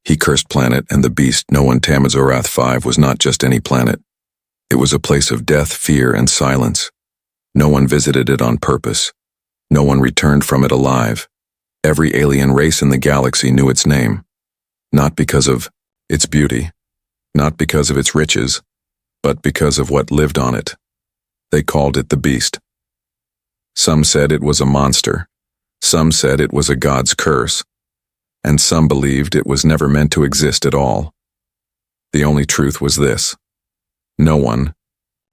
He cursed planet and the beast known Tamazorath 5 was not just any planet. It was a place of death, fear, and silence. No one visited it on purpose. No one returned from it alive. Every alien race in the galaxy knew its name. Not because of its beauty, not because of its riches, but because of what lived on it. They called it the beast. Some said it was a monster. Some said it was a god's curse. And some believed it was never meant to exist at all. The only truth was this. No one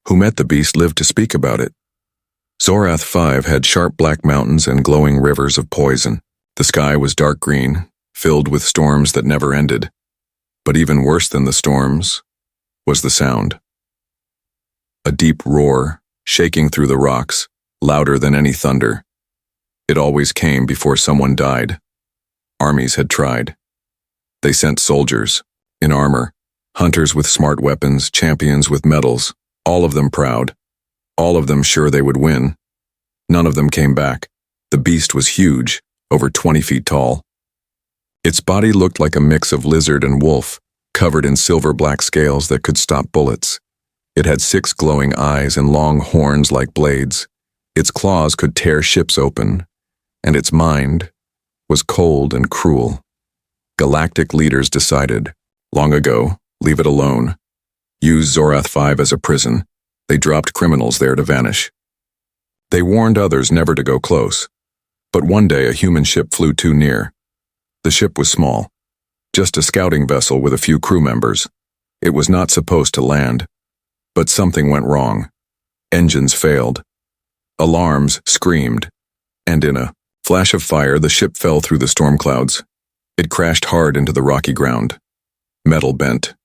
who met the beast lived to speak about it. Zorath 5 had sharp black mountains and glowing rivers of poison. The sky was dark green, filled with storms that never ended. But even worse than the storms was the sound. A deep roar, shaking through the rocks, louder than any thunder. It always came before someone died. Armies had tried. They sent soldiers, in armor, hunters with smart weapons, champions with medals, all of them proud, all of them sure they would win. None of them came back. The beast was huge, over 20 feet tall. Its body looked like a mix of lizard and wolf, covered in silver-black scales that could stop bullets. It had 6 glowing eyes and long horns like blades. Its claws could tear ships open, and its mind was cold and cruel. Galactic leaders decided, long ago, leave it alone. Use Zorath 5 as a prison. They dropped criminals there to vanish. They warned others never to go close. But one day a human ship flew too near. The ship was small, just a scouting vessel with a few crew members. It was not supposed to land. But something went wrong. Engines failed. Alarms screamed. And in a flash of fire, the ship fell through the storm clouds. It crashed hard into the rocky ground. Metal bent.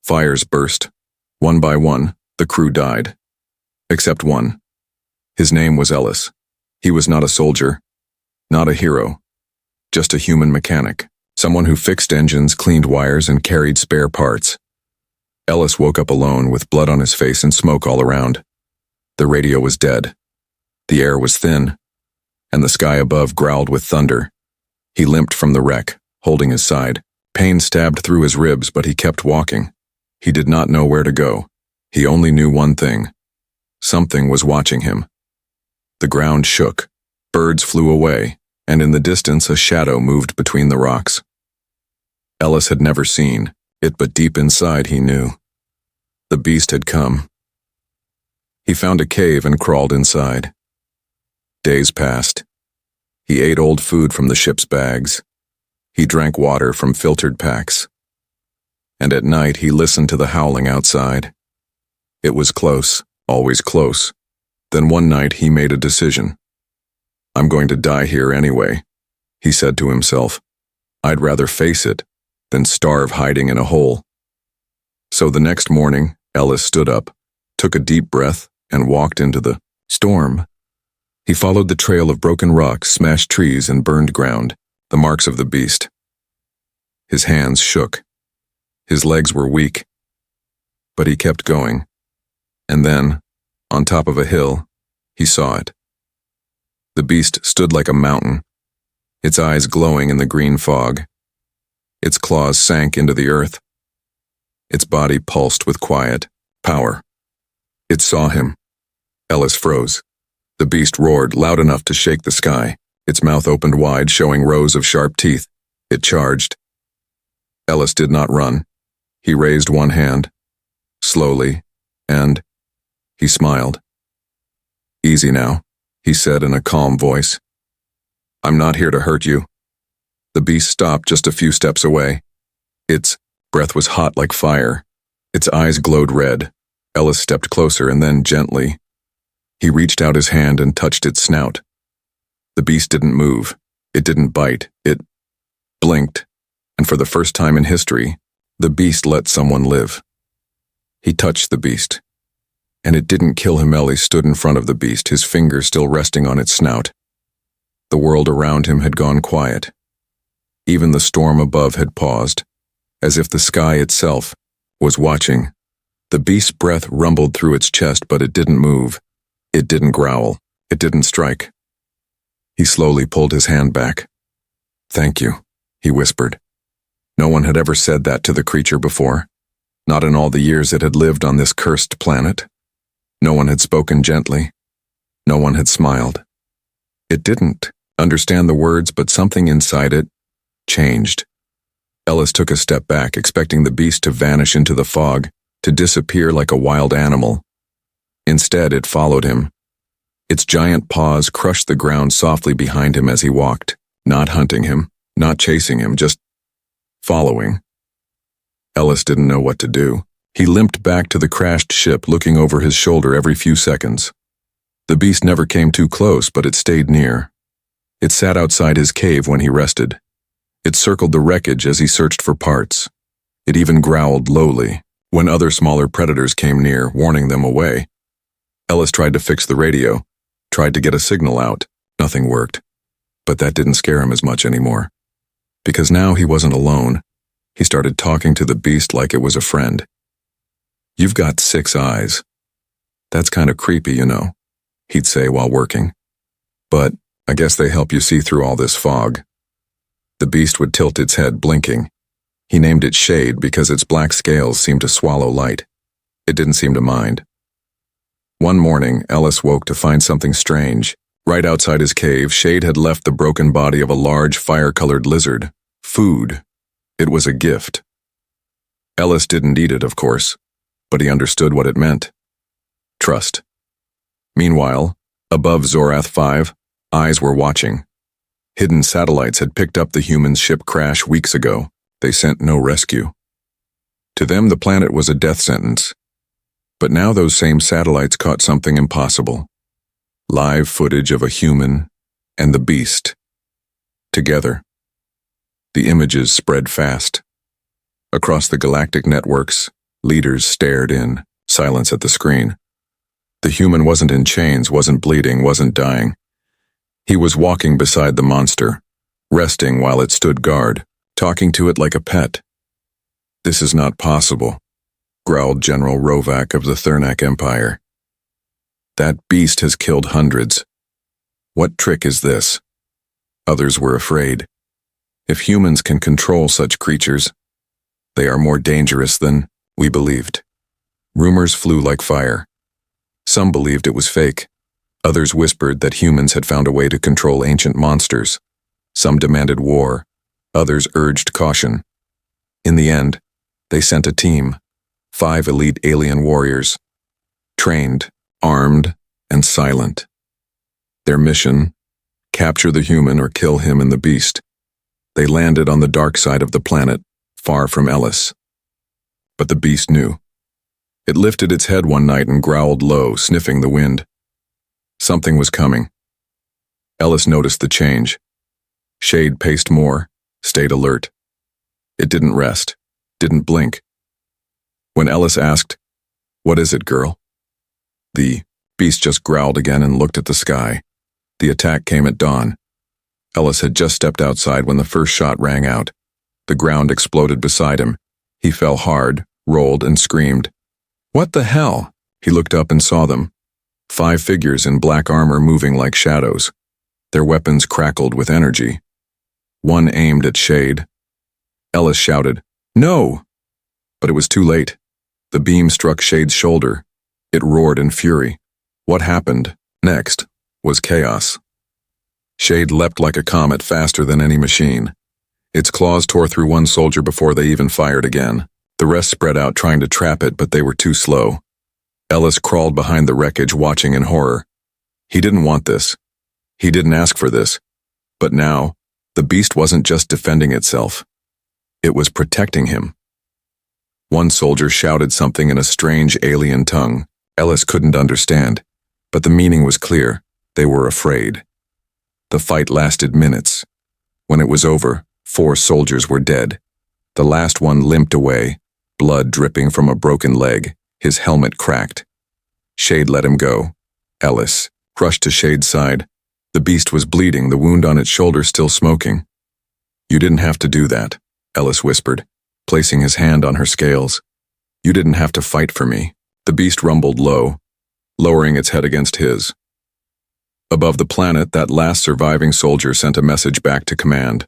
Fires burst. One by one, the crew died. Except one. His name was Ellis. He was not a soldier, not a hero, just a human mechanic, someone who fixed engines, cleaned wires, and carried spare parts. Ellis woke up alone with blood on his face and smoke all around. The radio was dead. The air was thin, and the sky above growled with thunder. He limped from the wreck, holding his side. Pain stabbed through his ribs, but he kept walking. He did not know where to go. He only knew one thing. Something was watching him. The ground shook. Birds flew away, and in the distance a shadow moved between the rocks. Ellis had never seen it, but deep inside he knew. The beast had come. He found a cave and crawled inside. Days passed. He ate old food from the ship's bags. He drank water from filtered packs. And at night he listened to the howling outside. It was close, always close. Then one night he made a decision. I'm going to die here anyway, he said to himself. I'd rather face it than starve hiding in a hole. So the next morning, Ellis stood up, took a deep breath, and walked into the storm. He followed the trail of broken rocks, smashed trees, and burned ground, the marks of the beast. His hands shook. His legs were weak. But he kept going. And then, on top of a hill, he saw it. The beast stood like a mountain, its eyes glowing in the green fog. Its claws sank into the earth. Its body pulsed with quiet power. It saw him. Ellis froze. The beast roared loud enough to shake the sky. Its mouth opened wide, showing rows of sharp teeth. It charged. Ellis did not run. He raised one hand, slowly, and he smiled. Easy now, he said in a calm voice. I'm not here to hurt you. The beast stopped just a few steps away. Its breath was hot like fire. Its eyes glowed red. Ellis stepped closer and then gently. He reached out his hand and touched its snout. The beast didn't move. It didn't bite. It blinked. And for the first time in history, the beast let someone live. He touched the beast. And it didn't kill him. Ellis stood in front of the beast, his finger still resting on its snout. The world around him had gone quiet. Even the storm above had paused, as if the sky itself was watching. The beast's breath rumbled through its chest, but it didn't move. It didn't growl. It didn't strike. He slowly pulled his hand back. Thank you, he whispered. No one had ever said that to the creature before, not in all the years it had lived on this cursed planet. No one had spoken gently. No one had smiled. It didn't understand the words, but something inside it changed. Ellis took a step back, expecting the beast to vanish into the fog, to disappear like a wild animal. Instead, it followed him. Its giant paws crushed the ground softly behind him as he walked, not hunting him, not chasing him, just following. Ellis didn't know what to do. He limped back to the crashed ship, looking over his shoulder every few seconds. The beast never came too close, but it stayed near. It sat outside his cave when he rested. It circled the wreckage as he searched for parts. It even growled lowly when other smaller predators came near, warning them away. Ellis tried to fix the radio, tried to get a signal out. Nothing worked. But that didn't scare him as much anymore. Because now he wasn't alone. He started talking to the beast like it was a friend. "You've got 6 eyes. That's kind of creepy, you know," he'd say while working. "But I guess they help you see through all this fog." The beast would tilt its head, blinking. He named it Shade because its black scales seemed to swallow light. It didn't seem to mind. One morning, Ellis woke to find something strange. Right outside his cave, Shade had left the broken body of a large fire-colored lizard. Food. It was a gift. Ellis didn't eat it, of course, but he understood what it meant. Trust. Meanwhile, above Zorath 5, eyes were watching. Hidden satellites had picked up the humans' ship crash weeks ago. They sent no rescue. To them, the planet was a death sentence. But now those same satellites caught something impossible. Live footage of a human and the beast. Together. The images spread fast. Across the galactic networks, leaders stared in silence at the screen. The human wasn't in chains, wasn't bleeding, wasn't dying. He was walking beside the monster, resting while it stood guard, talking to it like a pet. "This is not possible," growled General Rovak of the Thurnak Empire. "That beast has killed hundreds. What trick is this?" Others were afraid. If humans can control such creatures, they are more dangerous than we believed. Rumors flew like fire. Some believed it was fake. Others whispered that humans had found a way to control ancient monsters. Some demanded war. Others urged caution. In the end, they sent a team, 5 elite alien warriors, trained, armed, and silent. Their mission: capture the human or kill him and the beast. They landed on the dark side of the planet, far from Ellis. But the beast knew. It lifted its head one night and growled low, sniffing the wind. Something was coming. Ellis noticed the change. Shade paced more, stayed alert. It didn't rest, didn't blink. When Ellis asked, "What is it, girl?" the beast just growled again and looked at the sky. The attack came at dawn. Ellis had just stepped outside when the first shot rang out. The ground exploded beside him. He fell hard, rolled, and screamed. "What the hell?" He looked up and saw them. 5 figures in black armor moving like shadows. Their weapons crackled with energy. One aimed at Shade. Ellis shouted, "No!" But it was too late. The beam struck Shade's shoulder. It roared in fury. What happened next was chaos. Shade leapt like a comet, faster than any machine. Its claws tore through one soldier before they even fired again. The rest spread out trying to trap it, but they were too slow. Ellis crawled behind the wreckage, watching in horror. He didn't want this. He didn't ask for this. But now, the beast wasn't just defending itself. It was protecting him. One soldier shouted something in a strange alien tongue. Ellis couldn't understand, but the meaning was clear. They were afraid. The fight lasted minutes. When it was over, 4 soldiers were dead. The last one limped away, blood dripping from a broken leg. His helmet cracked. Shade let him go. Ellis rushed to Shade's side. The beast was bleeding, the wound on its shoulder still smoking. "You didn't have to do that," Ellis whispered, placing his hand on her scales. "You didn't have to fight for me." The beast rumbled low, lowering its head against his. Above the planet, that last surviving soldier sent a message back to command.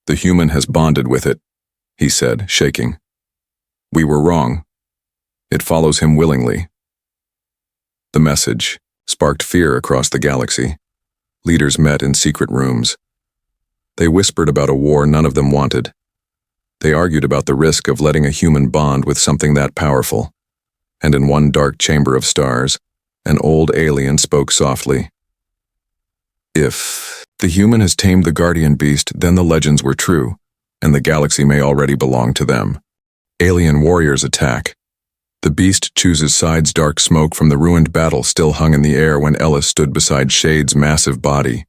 "The human has bonded with it. he said, shaking. We were wrong. It follows him willingly. The message sparked fear across the galaxy. Leaders met in secret rooms. They whispered about a war none of them wanted. They argued about the risk of letting a human bond with something that powerful. And in one dark chamber of stars, an old alien spoke softly. If the human has tamed the guardian beast, then the legends were true, and the galaxy may already belong to them. Alien warriors attack. The beast chooses sides. Dark smoke from the ruined battle still hung in the air when Ellis stood beside Shade's massive body.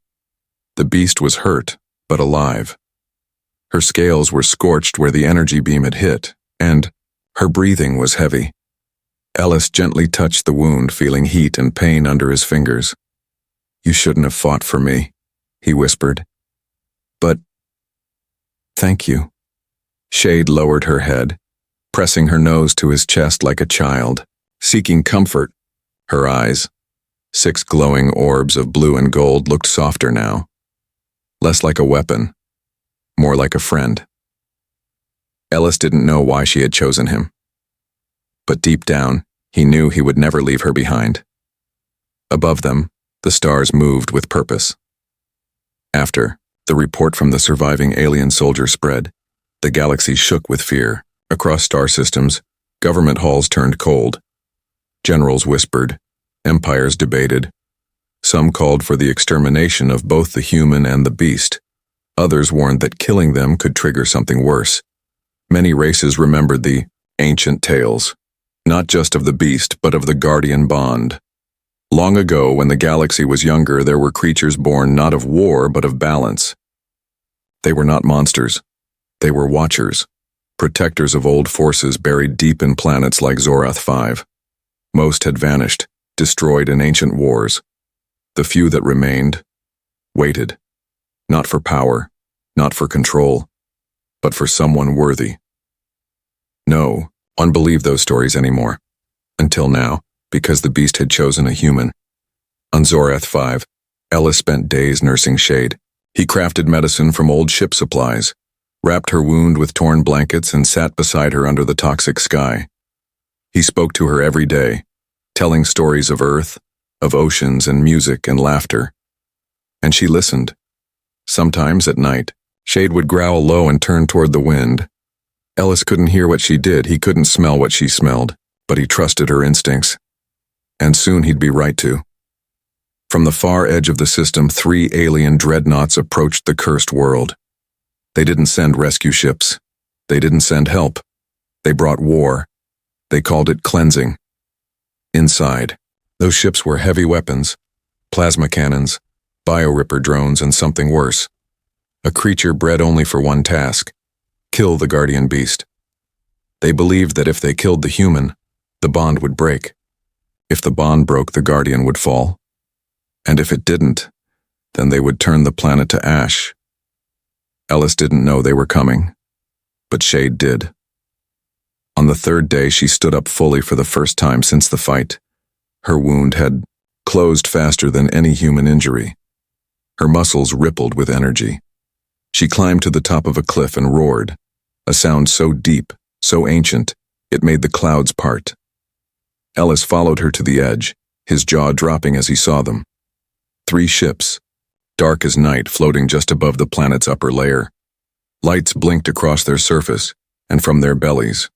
The beast was hurt, but alive. Her scales were scorched where the energy beam had hit, and her breathing was heavy. Ellis gently touched the wound, feeling heat and pain under his fingers. You shouldn't have fought for me, he whispered. But thank you. Shade lowered her head, pressing her nose to his chest like a child, seeking comfort. Her eyes, 6 glowing orbs of blue and gold, looked softer now. Less like a weapon, more like a friend. Ellis didn't know why she had chosen him. But deep down, he knew he would never leave her behind. Above them, the stars moved with purpose. After the report from the surviving alien soldier spread, the galaxy shook with fear. Across star systems, government halls turned cold. Generals whispered, empires debated. Some called for the extermination of both the human and the beast. Others warned that killing them could trigger something worse. Many races remembered the ancient tales, not just of the beast, but of the guardian bond. Long ago, when the galaxy was younger, there were creatures born not of war, but of balance. They were not monsters. They were watchers, protectors of old forces buried deep in planets like Zorath 5. Most had vanished, destroyed in ancient wars. The few that remained waited, not for power, not for control, but for someone worthy. No one believed those stories anymore. Until now, because the beast had chosen a human. On Zorath 5, Ellis spent days nursing Shade. He crafted medicine from old ship supplies, wrapped her wound with torn blankets, and sat beside her under the toxic sky. He spoke to her every day, telling stories of Earth, of oceans and music and laughter. And she listened. Sometimes at night, Shade would growl low and turn toward the wind. Ellis couldn't hear what she did, he couldn't smell what she smelled, but he trusted her instincts. And soon he'd be right to. From the far edge of the system, 3 alien dreadnoughts approached the cursed world. They didn't send rescue ships. They didn't send help. They brought war. They called it cleansing. Inside, those ships were heavy weapons, plasma cannons, bioripper drones, and something worse. A creature bred only for one task: kill the guardian beast. They believed that if they killed the human, the bond would break. If the bond broke, the guardian would fall. And if it didn't, then they would turn the planet to ash. Ellis didn't know they were coming, but Shade did. On the 3rd day, she stood up fully for the first time since the fight. Her wound had closed faster than any human injury. Her muscles rippled with energy. She climbed to the top of a cliff and roared, a sound so deep, so ancient, it made the clouds part. Ellis followed her to the edge, his jaw dropping as he saw them. 3 ships, dark as night, floating just above the planet's upper layer. Lights blinked across their surface, and from their bellies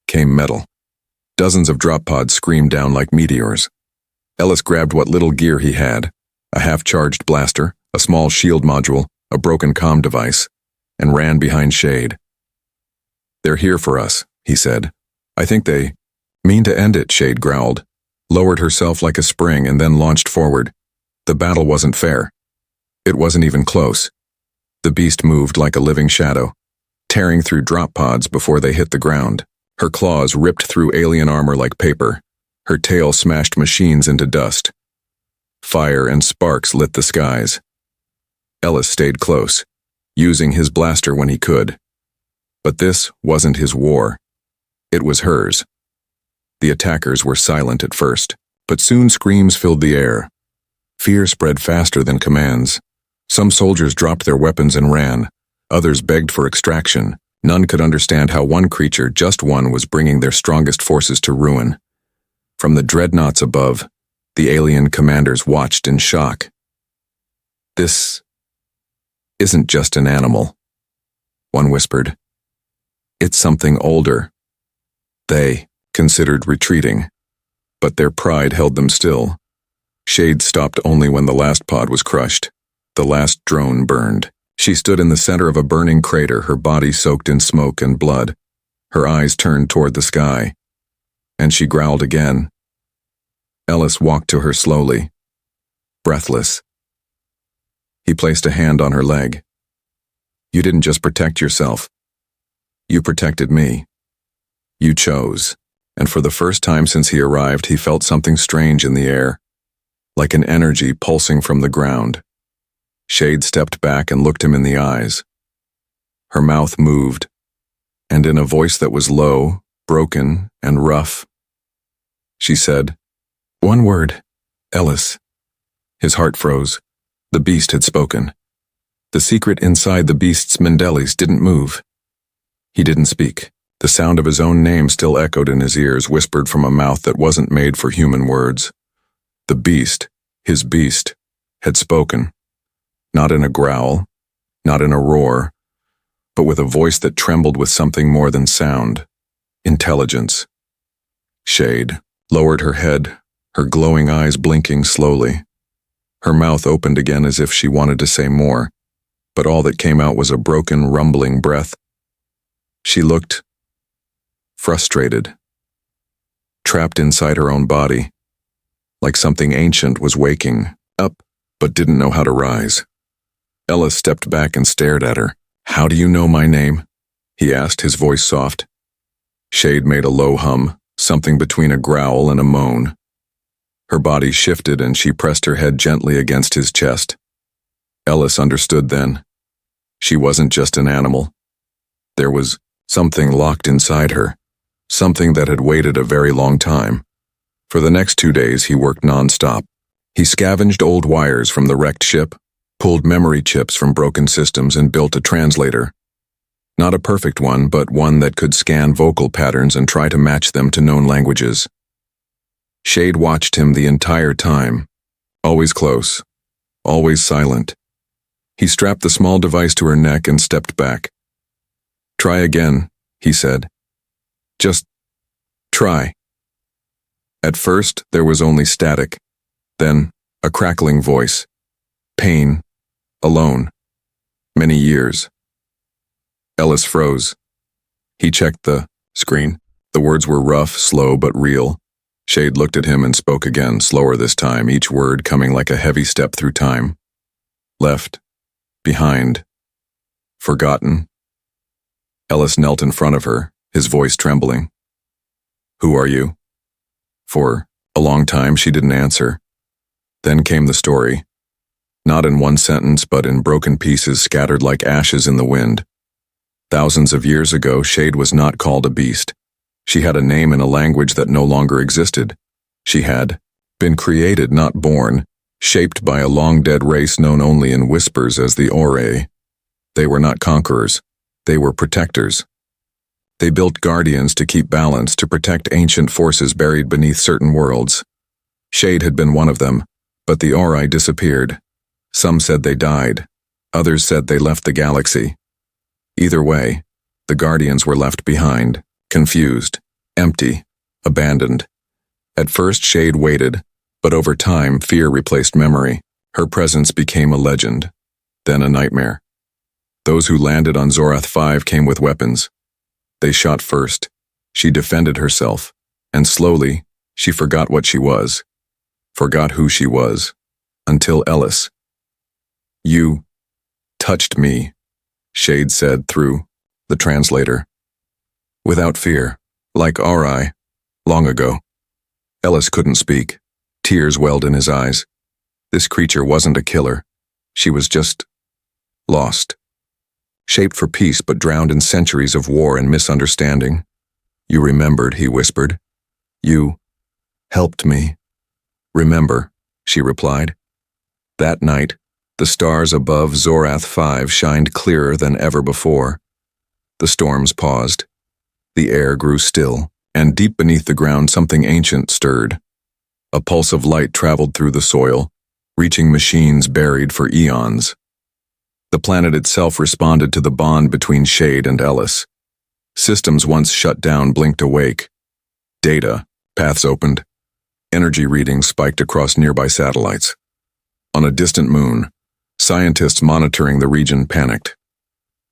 came metal. Dozens of drop pods screamed down like meteors. Ellis grabbed what little gear he had, a half-charged blaster, a small shield module, a broken comm device, and ran behind Shade. They're here for us, he said. I think they mean to end it, Shade growled, lowered herself like a spring, and then launched forward. The battle wasn't fair. It wasn't even close. The beast moved like a living shadow, tearing through drop pods before they hit the ground. Her claws ripped through alien armor like paper. Her tail smashed machines into dust. Fire and sparks lit the skies. Ellis stayed close, using his blaster when he could. But this wasn't his war. It was hers. The attackers were silent at first, but soon screams filled the air. Fear spread faster than commands. Some soldiers dropped their weapons and ran. Others begged for extraction, None could understand how one creature, just one, was bringing their strongest forces to ruin. From the dreadnoughts above, the alien commanders watched in shock. "This isn't just an animal," one whispered. "It's something older." They considered retreating, but their pride held them still. Shade stopped only when the last pod was crushed. The last drone burned. She stood in the center of a burning crater, her body soaked in smoke and blood, her eyes turned toward the sky. And she growled again. Ellis walked to her slowly, breathless. He placed a hand on her leg. "You didn't just protect yourself. You protected me. You chose." And for the first time since he arrived, he felt something strange in the air, like an energy pulsing from the ground. Shade stepped back and looked him in the eyes. Her mouth moved, and in a voice that was low, broken, and rough, she said, "One word, Ellis." His heart froze. The beast had spoken. The secret inside the beast's Mendelis didn't move. He didn't speak. The sound of his own name still echoed in his ears, whispered from a mouth that wasn't made for human words. The beast, his beast, had spoken. Not in a growl, not in a roar, but with a voice that trembled with something more than sound. Intelligence. Shade lowered her head, her glowing eyes blinking slowly. Her mouth opened again as if she wanted to say more, but all that came out was a broken, rumbling breath. She looked frustrated, trapped inside her own body, like something ancient was waking up but didn't know how to rise. Ellis stepped back and stared at her. "How do you know my name?" he asked, his voice soft. Shade made a low hum, something between a growl and a moan. Her body shifted and she pressed her head gently against his chest. Ellis understood then. She wasn't just an animal. There was something locked inside her, something that had waited a very long time. For the next 2 days he worked non-stop. He scavenged old wires from the wrecked ship, pulled memory chips from broken systems, and built a translator. Not a perfect one, but one that could scan vocal patterns and try to match them to known languages. Shade watched him the entire time, always close, always silent. He strapped the small device to her neck and stepped back. "Try again," he said. "Just try." At first, there was only static, then a crackling voice. Pain. Alone. Many years. Ellis froze. He checked the screen. The words were rough, slow, but real. Shade looked at him and spoke again, slower this time, each word coming like a heavy step through time. Left. Behind. Forgotten. Ellis knelt in front of her, his voice trembling. "Who are you?" For a long time she didn't answer. Then came the story. Not in one sentence, but in broken pieces scattered like ashes in the wind. Thousands of years ago, Shade was not called a beast. She had a name in a language that no longer existed. She had been created, not born, shaped by a long-dead race known only in whispers as the Ore. They were not conquerors. They were protectors. They built guardians to keep balance, to protect ancient forces buried beneath certain worlds. Shade had been one of them, but the Ore disappeared. Some said they died. Others said they left the galaxy. Either way, the guardians were left behind, confused, empty, abandoned. At first, Shade waited, but over time, fear replaced memory. Her presence became a legend, then a nightmare. Those who landed on Zorath 5 came with weapons. They shot first. She defended herself, and slowly, she forgot what she was, forgot who she was, until Ellis. "You touched me," Shade said through the translator. Without fear, like Ori, long ago. Ellis couldn't speak. Tears welled in his eyes. This creature wasn't a killer. She was just lost. Shaped for peace but drowned in centuries of war and misunderstanding. "You remembered," he whispered. "You helped me." "Remember," she replied. That night, the stars above Zorath 5 shined clearer than ever before. The storms paused. The air grew still, and deep beneath the ground something ancient stirred. A pulse of light traveled through the soil, reaching machines buried for eons. The planet itself responded to the bond between Shade and Ellis. Systems once shut down blinked awake. Data, paths opened. Energy readings spiked across nearby satellites. On a distant moon, scientists monitoring the region panicked.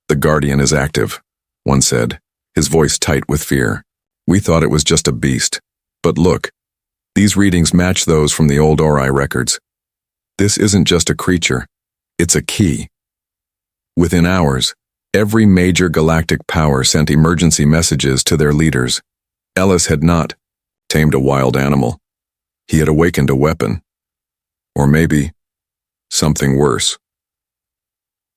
"The Guardian is active," one said, his voice tight with fear. "We thought it was just a beast. But look, these readings match those from the old Ori records. This isn't just a creature, it's a key." Within hours, every major galactic power sent emergency messages to their leaders. Ellis had not tamed a wild animal. He had awakened a weapon. Or maybe something worse.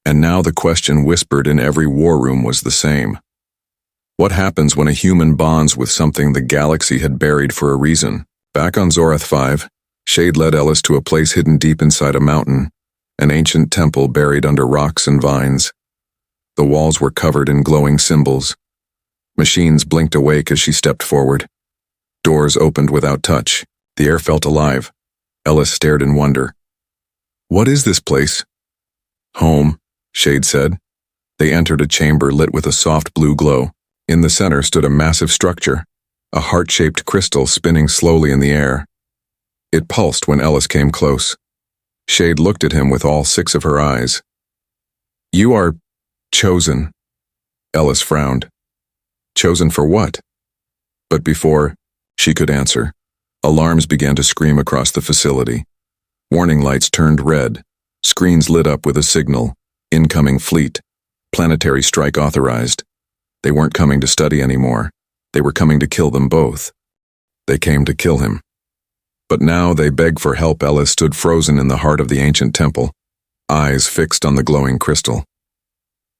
And now the question whispered in every war room was the same. What happens when a human bonds with something the galaxy had buried for a reason? Back on Zorath 5, Shade led Ellis to a place hidden deep inside a mountain, an ancient temple buried under rocks and vines. The walls were covered in glowing symbols. Machines blinked awake as she stepped forward. Doors opened without touch. The air felt alive. Ellis stared in wonder. "What is this place?" "Home," Shade said. They entered a chamber lit with a soft blue glow. In the center stood a massive structure, a heart-shaped crystal spinning slowly in the air. It pulsed when Ellis came close. Shade looked at him with all 6 of her eyes. "You are chosen." Ellis frowned. Chosen for what? But before she could answer, alarms began to scream across the facility. Warning lights turned red. Screens lit up with a signal. Incoming fleet. Planetary strike authorized. They weren't coming to study anymore. They were coming to kill them both. They came to kill him. But now they begged for help. Ellis stood frozen in the heart of the ancient temple, eyes fixed on the glowing crystal.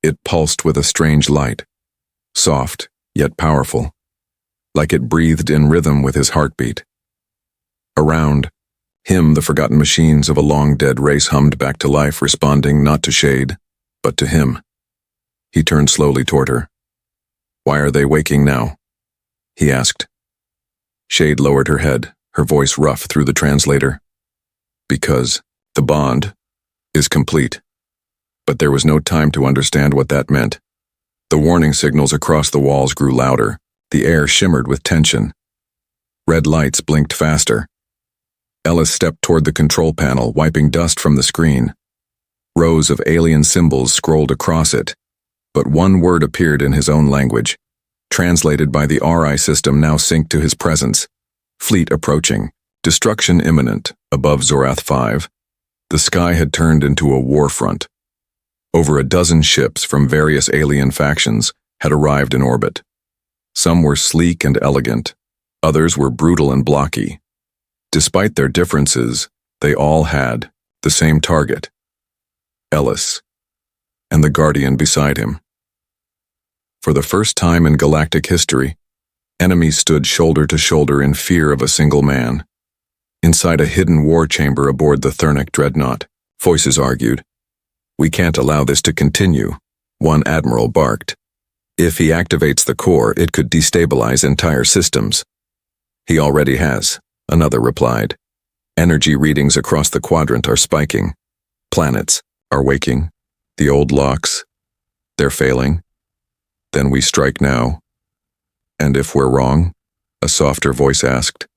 It pulsed with a strange light, soft yet powerful, like it breathed in rhythm with his heartbeat. Around him, the forgotten machines of a long-dead race hummed back to life, responding not to Shade, but to him. He turned slowly toward her. "Why are they waking now?" he asked. Shade lowered her head, her voice rough through the translator. "Because the bond is complete." But there was no time to understand what that meant. The warning signals across the walls grew louder. The air shimmered with tension. Red lights blinked faster. Ellis stepped toward the control panel, wiping dust from the screen. Rows of alien symbols scrolled across it, but one word appeared in his own language, translated by the RI system now synced to his presence. Fleet approaching, destruction imminent. Above Zorath 5, the sky had turned into a war front. Over a dozen ships from various alien factions had arrived in orbit. Some were sleek and elegant, others were brutal and blocky. Despite their differences, they all had the same target: Ellis, and the Guardian beside him. For the first time in galactic history, enemies stood shoulder to shoulder in fear of a single man. Inside a hidden war chamber aboard the Thernic dreadnought, voices argued. "We can't allow this to continue," one admiral barked. "If he activates the core, it could destabilize entire systems." "He already has," another replied. "Energy readings across the quadrant are spiking. Planets are waking. The old locks, they're failing. Then we strike now. And if we're wrong?" a softer voice asked.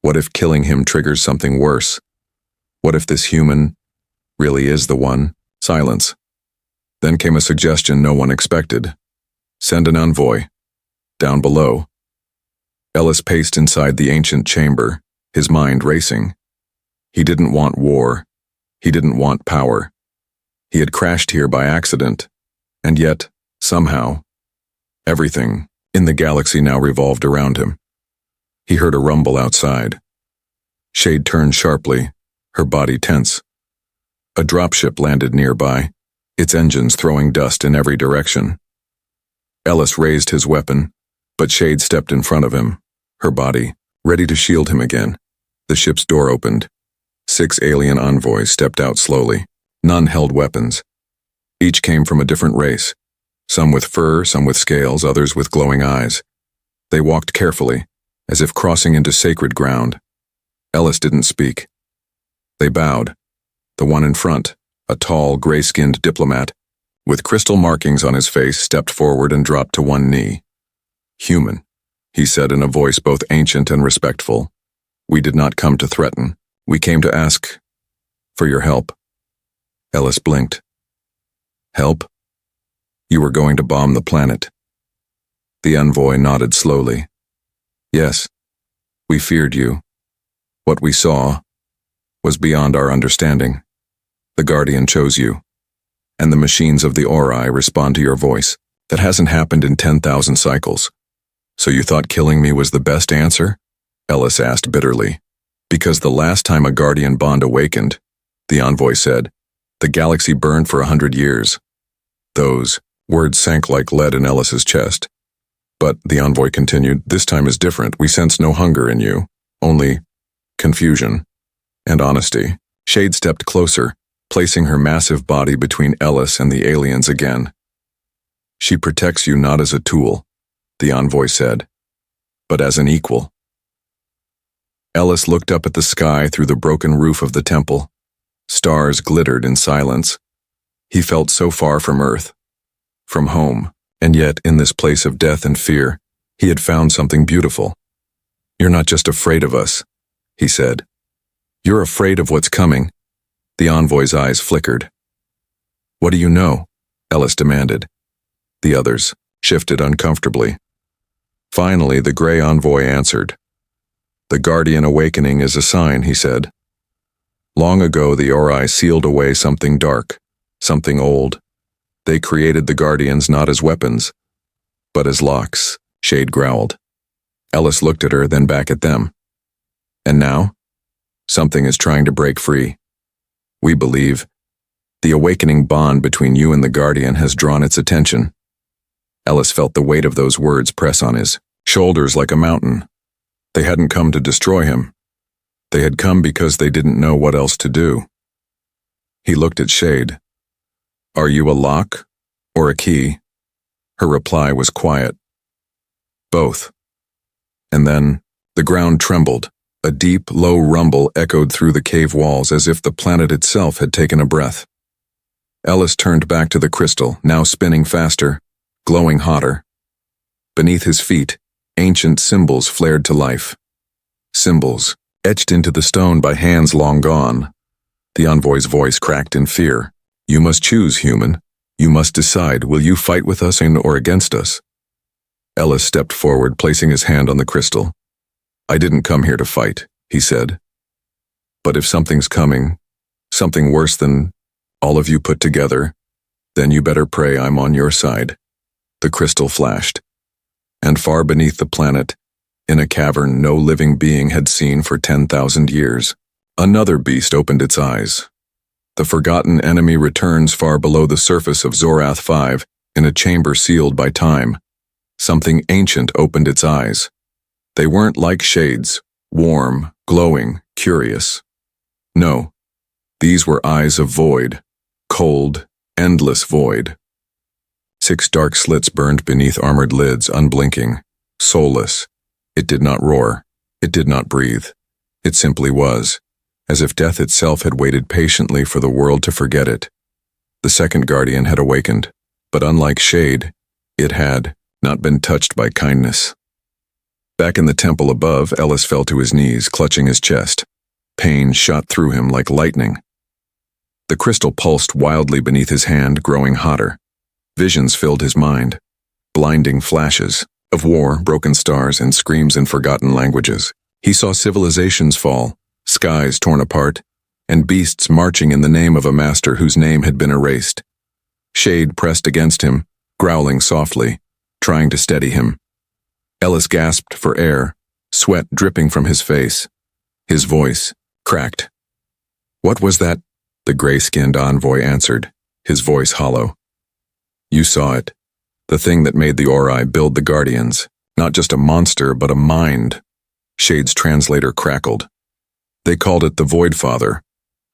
"What if killing him triggers something worse? What if this human really is the one?" Silence. Then came a suggestion no one expected. "Send an envoy. Down below." Ellis paced inside the ancient chamber, his mind racing. He didn't want war. He didn't want power. He had crashed here by accident, and yet, somehow, everything in the galaxy now revolved around him. He heard a rumble outside. Shade turned sharply, her body tense. A dropship landed nearby, its engines throwing dust in every direction. Ellis raised his weapon, but Shade stepped in front of him, her body ready to shield him again. The ship's door opened. 6 alien envoys stepped out slowly. None held weapons. Each came from a different race, Some with fur, some with scales, others with glowing eyes. They walked carefully, as if crossing into sacred ground. Ellis didn't speak. They bowed. The one in front, a tall, gray-skinned diplomat, with crystal markings on his face, stepped forward and dropped to one knee. "Human," he said in a voice both ancient and respectful. "We did not come to threaten. We came to ask for your help." Ellis blinked. "Help? You were going to bomb the planet." The envoy nodded slowly. "Yes, we feared you. What we saw was beyond our understanding. The Guardian chose you, and the machines of the Ori respond to your voice. That hasn't happened in 10,000 cycles. So you thought killing me was the best answer?" Ellis asked bitterly. "Because the last time a Guardian bond awakened," the envoy said, "the galaxy burned for 100 years. Those words sank like lead in Ellis's chest. "But," the envoy continued, "this time is different. We sense no hunger in you, only confusion and honesty." Shade stepped closer, placing her massive body between Ellis and the aliens again. "She protects you not as a tool," the envoy said, "but as an equal." Ellis looked up at the sky through the broken roof of the temple. Stars glittered in silence. He felt so far from Earth, from home, and yet in this place of death and fear, he had found something beautiful. "You're not just afraid of us," he said. "You're afraid of what's coming." The envoy's eyes flickered. "What do you know?" Ellis demanded. The others shifted uncomfortably. Finally, the gray envoy answered. "The Guardian awakening is a sign," he said. "Long ago, the Ori sealed away something dark, something old. They created the Guardians not as weapons, but as locks," Shade growled. Ellis looked at her, then back at them. "And now? Something is trying to break free. We believe the awakening bond between you and the Guardian has drawn its attention." Ellis felt the weight of those words press on his shoulders like a mountain. They hadn't come to destroy him. They had come because they didn't know what else to do. He looked at Shade. "Are you a lock or a key?" Her reply was quiet. "Both." And then the ground trembled. A deep, low rumble echoed through the cave walls as if the planet itself had taken a breath. Ellis turned back to the crystal, now spinning faster, glowing hotter. Beneath his feet, ancient symbols flared to life. Symbols, etched into the stone by hands long gone. The envoy's voice cracked in fear. "You must choose, human. You must decide, will you fight with us or against us?" Ellis stepped forward, placing his hand on the crystal. "I didn't come here to fight," he said. "But if something's coming, something worse than all of you put together, then you better pray I'm on your side." The crystal flashed. And far beneath the planet, in a cavern no living being had seen for 10,000 years, another beast opened its eyes. The forgotten enemy returns far below the surface of Zorath 5, in a chamber sealed by time. Something ancient opened its eyes. They weren't like Shade's, warm, glowing, curious. No, these were eyes of void, cold, endless void. 6 dark slits burned beneath armored lids, unblinking, soulless. It did not roar. It did not breathe. It simply was, as if death itself had waited patiently for the world to forget it. The second Guardian had awakened, but unlike Shade, it had not been touched by kindness. Back in the temple above, Ellis fell to his knees, clutching his chest. Pain shot through him like lightning. The crystal pulsed wildly beneath his hand, growing hotter. Visions filled his mind. Blinding flashes of war, broken stars, and screams in forgotten languages. He saw civilizations fall, skies torn apart, and beasts marching in the name of a master whose name had been erased. Shade pressed against him, growling softly, trying to steady him. Ellis gasped for air, sweat dripping from his face. His voice cracked. "What was that?" the gray-skinned envoy answered, his voice hollow. "You saw it. The thing that made the Ori build the Guardians. Not just a monster, but a mind." Shade's translator crackled. "They called it the Void Father,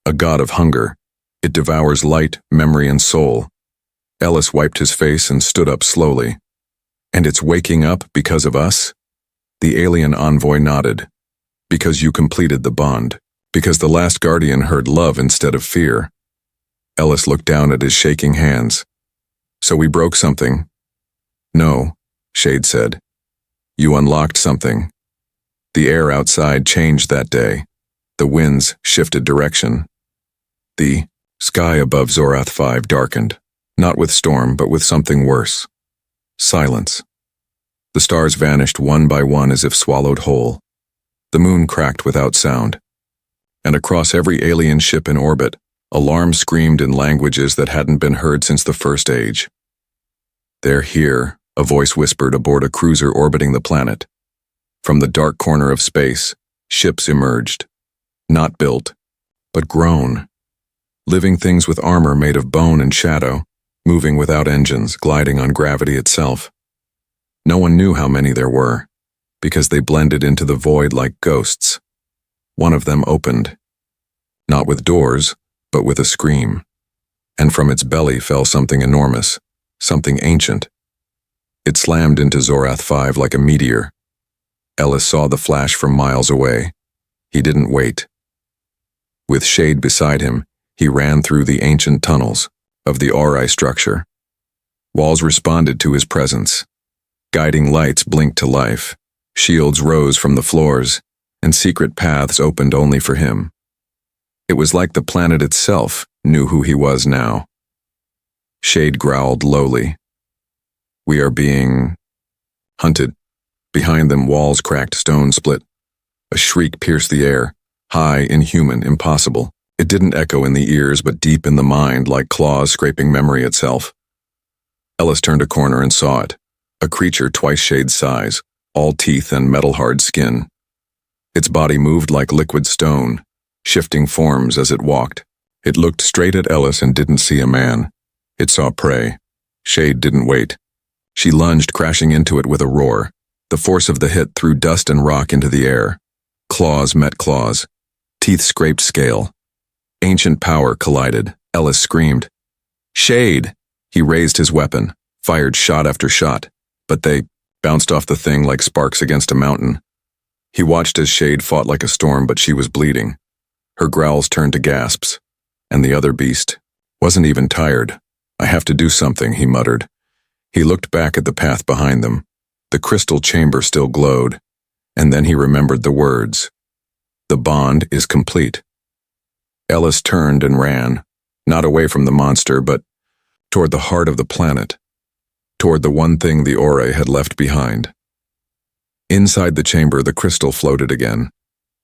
a god of hunger. It devours light, memory, and soul. Ellis wiped his face and stood up slowly. And it's waking up because of us? The alien envoy nodded. Because you completed the bond. Because the last guardian heard love instead of fear. Ellis looked down at his shaking hands. So we broke something? No, Shade said. You unlocked something. The air outside changed that day. The winds shifted direction. The sky above Zorath 5 darkened, not with storm, but with something worse. Silence. The stars vanished one by one as if swallowed whole. The moon cracked without sound. And across every alien ship in orbit, alarms screamed in languages that hadn't been heard since the First Age. They're here, a voice whispered aboard a cruiser orbiting the planet. From the dark corner of space, ships emerged. Not built, but grown. Living things with armor made of bone and shadow, moving without engines, gliding on gravity itself. No one knew how many there were, because they blended into the void like ghosts. One of them opened. Not with doors, but with a scream. And from its belly fell something enormous, something ancient. It slammed into Zorath 5 like a meteor. Ellis saw the flash from miles away. He didn't wait. With Shade beside him, he ran through the ancient tunnels of the Ori structure. Walls responded to his presence. Guiding lights blinked to life. Shields rose from the floors, and secret paths opened only for him. It was like the planet itself knew who he was now. Shade growled lowly. We are being hunted. Behind them, walls cracked, stones split. A shriek pierced the air, high, inhuman, impossible. It didn't echo in the ears, but deep in the mind, like claws scraping memory itself. Ellis turned a corner and saw it. A creature twice Shade's size, all teeth and metal-hard skin. Its body moved like liquid stone, shifting forms as it walked. It looked straight at Ellis and didn't see a man. It saw prey. Shade didn't wait. She lunged, crashing into it with a roar. The force of the hit threw dust and rock into the air. Claws met claws. Teeth scraped scale. Ancient power collided. Ellis screamed. Shade! He raised his weapon, fired shot after shot, but they bounced off the thing like sparks against a mountain. He watched as Shade fought like a storm, but she was bleeding. Her growls turned to gasps, and the other beast wasn't even tired. I have to do something, he muttered. He looked back at the path behind them. The crystal chamber still glowed, and then he remembered the words. The bond is complete. Ellis turned and ran, not away from the monster, but toward the heart of the planet, toward the one thing the Ori had left behind. Inside the chamber, the crystal floated again,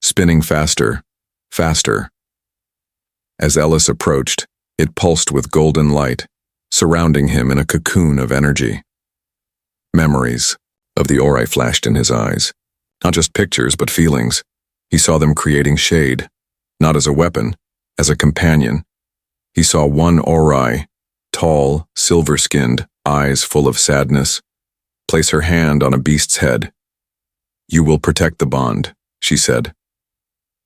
spinning faster, faster. As Ellis approached, it pulsed with golden light, surrounding him in a cocoon of energy. Memories of the Ori flashed in his eyes. Not just pictures, but feelings. He saw them creating Shade, not as a weapon, as a companion. He saw one Ori, tall, silver-skinned, eyes full of sadness, place her hand on a beast's head. You will protect the bond, she said.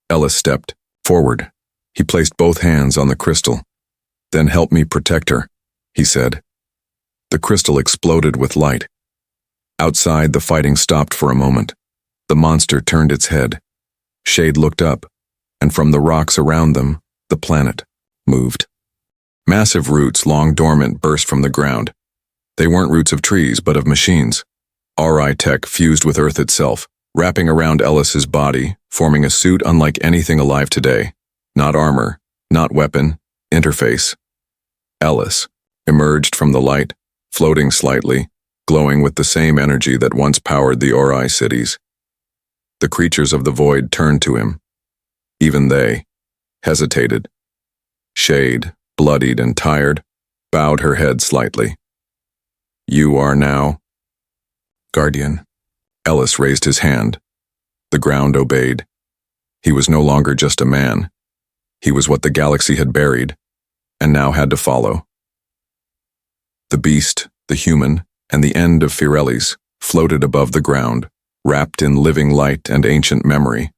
Ellis stepped forward. He placed both hands on the crystal. Then help me protect her, he said. The crystal exploded with light. Outside, the fighting stopped for a moment. The monster turned its head. Shade looked up, and from the rocks around them, the planet moved. Massive roots, long dormant, burst from the ground. They weren't roots of trees, but of machines. Ori tech fused with Earth itself, wrapping around Ellis's body, forming a suit unlike anything alive today. Not armor, not weapon, interface. Ellis emerged from the light, floating slightly, glowing with the same energy that once powered the Ori cities. The creatures of the void turned to him. Even they hesitated. Shade, bloodied and tired, bowed her head slightly. You are now Guardian. Ellis raised his hand. The ground obeyed. He was no longer just a man. He was what the galaxy had buried, and now had to follow. The beast, the human, and the end of Firelis floated above the ground, wrapped in living light and ancient memory.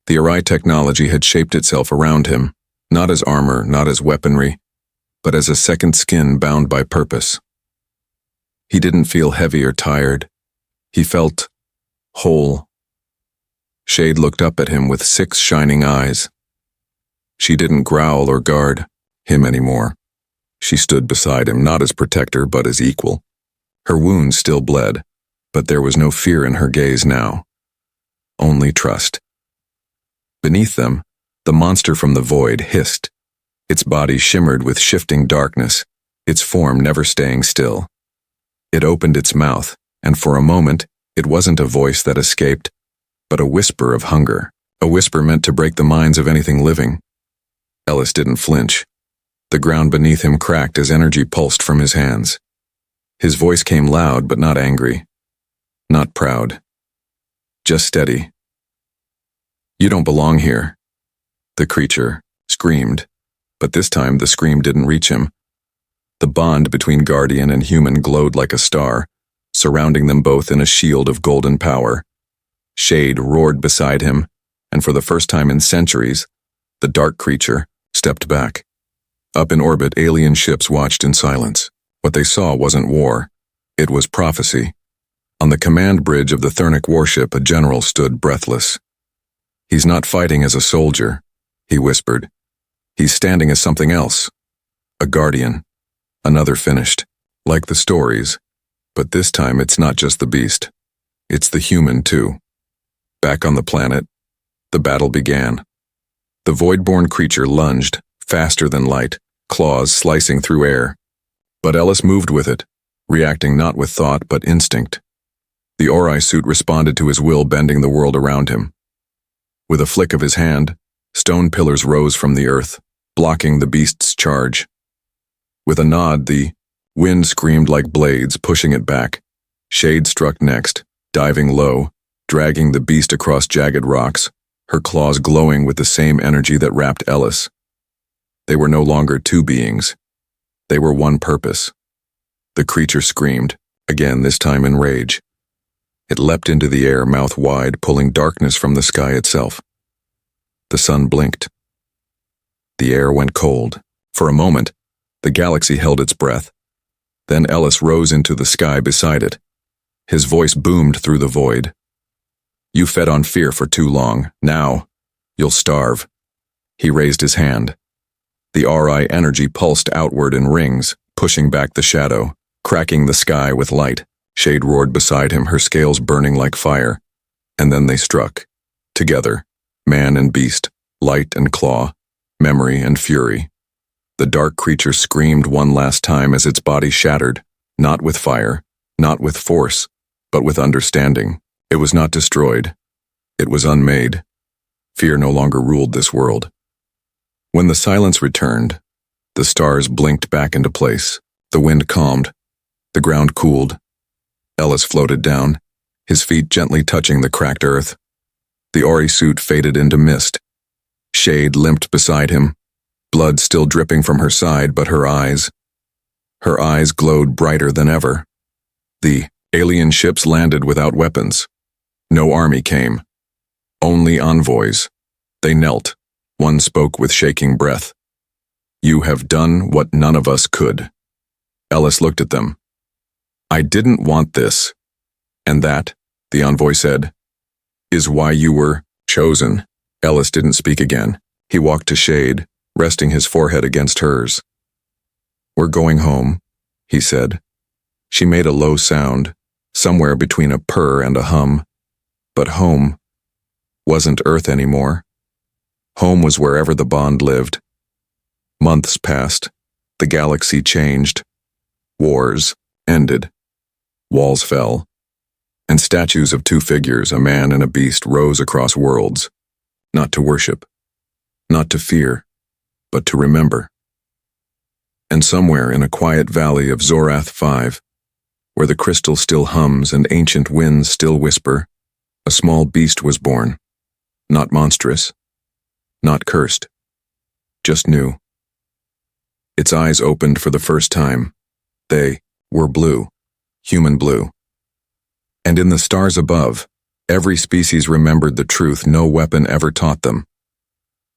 The Ori technology had shaped itself around him, not as armor, not as weaponry, but as a second skin bound by purpose. He didn't feel heavy or tired. He felt whole. Shade looked up at him with 6 shining eyes. She didn't growl or guard him anymore. She stood beside him, not as protector, but as equal. Her wounds still bled, but there was no fear in her gaze now. Only trust. Beneath them, the monster from the void hissed. Its body shimmered with shifting darkness, its form never staying still. It opened its mouth, and for a moment, it wasn't a voice that escaped, but a whisper of hunger, a whisper meant to break the minds of anything living. Ellis didn't flinch. The ground beneath him cracked as energy pulsed from his hands. His voice came loud but not angry, not proud, just steady. "You don't belong here," the creature screamed, but this time the scream didn't reach him. The bond between guardian and human glowed like a star, surrounding them both in a shield of golden power. Shade roared beside him, and for the first time in centuries, the dark creature stepped back. Up in orbit, alien ships watched in silence. What they saw wasn't war. It was prophecy. On the command bridge of the Thernic warship, a general stood breathless. "He's not fighting as a soldier," he whispered. "He's standing as something else. A guardian." Another finished. "Like the stories. But this time it's not just the beast. It's the human, too." Back on the planet, the battle began. The void-born creature lunged, faster than light, claws slicing through air. But Ellis moved with it, reacting not with thought but instinct. The Ori suit responded to his will, bending the world around him. With a flick of his hand, stone pillars rose from the earth, blocking the beast's charge. With a nod, the wind screamed like blades, pushing it back. Shade struck next, diving low, dragging the beast across jagged rocks, her claws glowing with the same energy that wrapped Ellis. They were no longer two beings. They were one purpose. The creature screamed, again this time in rage. It leapt into the air, mouth wide, pulling darkness from the sky itself. The sun blinked. The air went cold. For a moment, the galaxy held its breath. Then Ellis rose into the sky beside it. His voice boomed through the void. "You fed on fear for too long. Now, you'll starve." He raised his hand. The RI energy pulsed outward in rings, pushing back the shadow, cracking the sky with light. Shade roared beside him, her scales burning like fire. And then they struck. Together, man and beast, light and claw, memory and fury. The dark creature screamed one last time as its body shattered, not with fire, not with force, but with understanding. It was not destroyed. It was unmade. Fear no longer ruled this world. When the silence returned, the stars blinked back into place. The wind calmed. The ground cooled. Ellis floated down, his feet gently touching the cracked earth. The Ori suit faded into mist. Shade limped beside him, blood still dripping from her side, but her eyes glowed brighter than ever. The alien ships landed without weapons. No army came. Only envoys. They knelt. One spoke with shaking breath. "You have done what none of us could." Ellis looked at them. "I didn't want this. And that," the envoy said, "is why you were chosen." Ellis didn't speak again. He walked to Shade, resting his forehead against hers. "We're going home," he said. She made a low sound, somewhere between a purr and a hum. But home wasn't Earth anymore. Home was wherever the bond lived. Months passed. The galaxy changed. Wars ended. Walls fell. And statues of two figures, a man and a beast, rose across worlds. Not to worship. Not to fear. But to remember. And somewhere in a quiet valley of Zorath 5, where the crystal still hums and ancient winds still whisper, a small beast was born. Not monstrous. Not cursed. Just new. Its eyes opened for the first time. They were blue. Human blue. And in the stars above, every species remembered the truth no weapon ever taught them.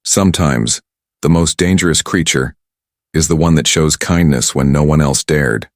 Sometimes, the most dangerous creature is the one that shows kindness when no one else dared.